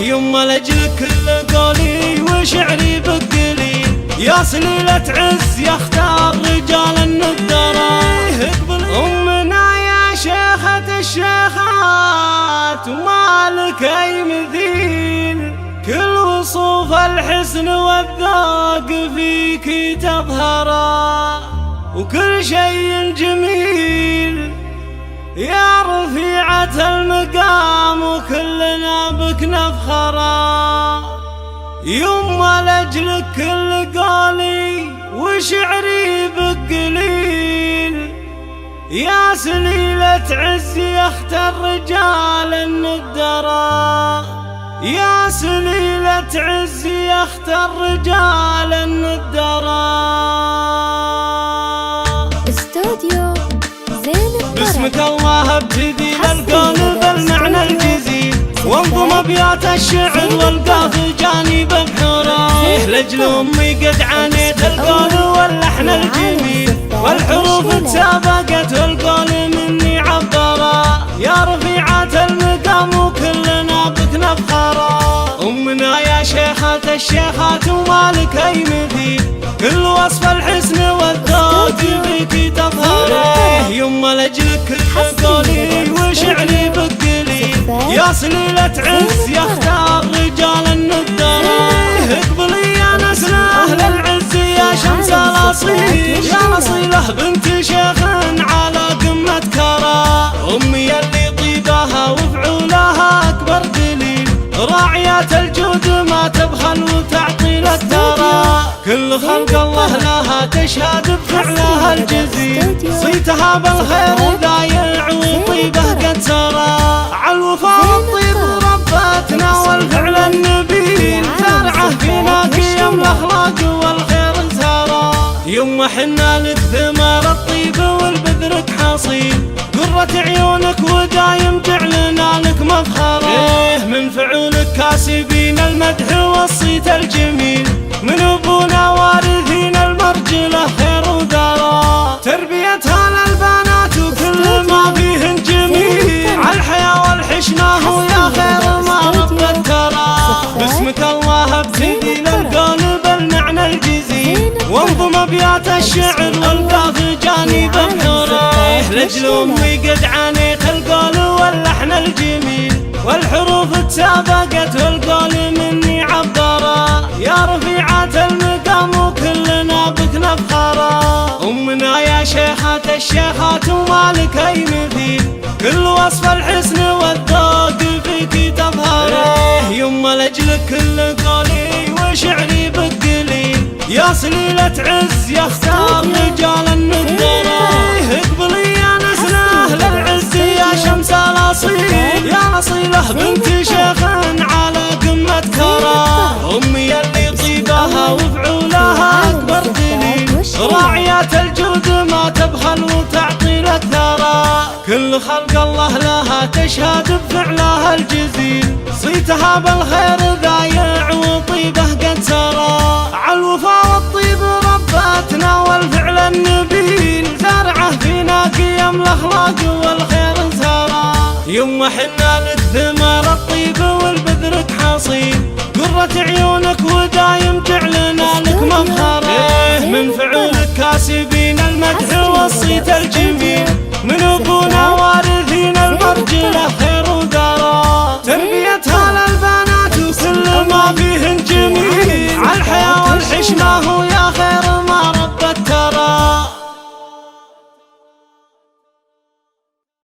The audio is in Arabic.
يما لأجلك كل قولي وشعري بقلي، يا سليلة عز يختار رجال النذرة. أمنا يا شيخة الشيخات ومالك أي مثيل، كل وصوف الحسن والذوق فيك تظهرا، وكل شيء جميل يا رفيعة المقام وكلنا بك نفخرا. يما لأجلك كل قولي وشعري بقليل، يا سليلة عز يختار رجال الندرة، يا سليلة عز يختار رجال الندرة. استوديو زين الطرب. باسمك الله ابتدي للقول بالمعنى الجزيل، وانظم ابيات الشعر والقاف جانب بحوره، لاجل امي قد عانيت القول واللحن الجميل، والحروف تسابقت والقول مني عبره، يا رفيعة المقام وكلنا بك نفخره. امنا يا شيخة الشيخات ومالك اي مثيل، كل وصف الحسن والذوق فيك تظهره. يما لأجلك كل قولي وشعري بقلي، يا سليلة عز يختار رجال النذرة. اقبلي يا نسل أهل العز يا شمس الأصيل، يا نصيلة بنت شيخ على قمة كرى، أمي اللي طيبها وفعولها أكبر دليل، راعيات الجود ما تبخل وتعطي للثرى، كل خلق الله لها تشهد بفعلها الجزيل، صيتها بالخير ضايع وطيبه قد سرى، عالوفا والطيب ربتنا والفعل النبيل، زارعه فينا قيم الاخلاق والخير سرى. يما حنا لك ثمار الطيب والبذرك حصيل، قرة عيونك ودايم جعلنا لك مفخرة، من فعولك كاسبين المدح والصيت الجميل، من ابونا وارثين المرجله خير ودرا، تربيتها للبنات وكل ما فيهن جميل، عالحياة والحشمة ويا خير ما ربت ترى. باسمك الله ابتدي للقول بالمعنى الجزيل، وانظم ابيات الشعر والقاف جانب بحوره، لاجل امي قد عانيت القول واللحن الجميل، والحروف تسابقت والقول مني عبره، يا رفيعة المقام وكلنا بك نفخرا. امنا يا شيخة الشيخات ومالك اي مثيل، كل وصف الحسن والذوق فيك تظهره. يما لأجلك كل قولي وشعري بقليل، يا سليلة عز يختار رجال النذرة. اقبلي يا نسل أهل العز يا شمس الأصيل، يا نصيلة بنت شيخ على قمة كرى، أمي اللي طيبها وفعولها أكبر دليل، راعيات الجود ما تبخل وتعطي للثرى، كل خلق الله لها تشهد بفعلها الجزيل، صيتها بالخير ضايع وطيبه قد سرى، عالوفا والطيب ربتنا والفعل النبيل، زارعه فينا قيم الاخلاق والخير سرى. يما حنا لك ثمار الطيب والبذرك حصيل، قرة عيونك ودايم جعلنا لك مفخرة، من فعولك كاسبين المدح والصيت الجميل، من ابونا وارثين المرجله خير ودرا، تربيتها للبنات وكل ما فيهن جميل، عالحياة والحشمة ويا خير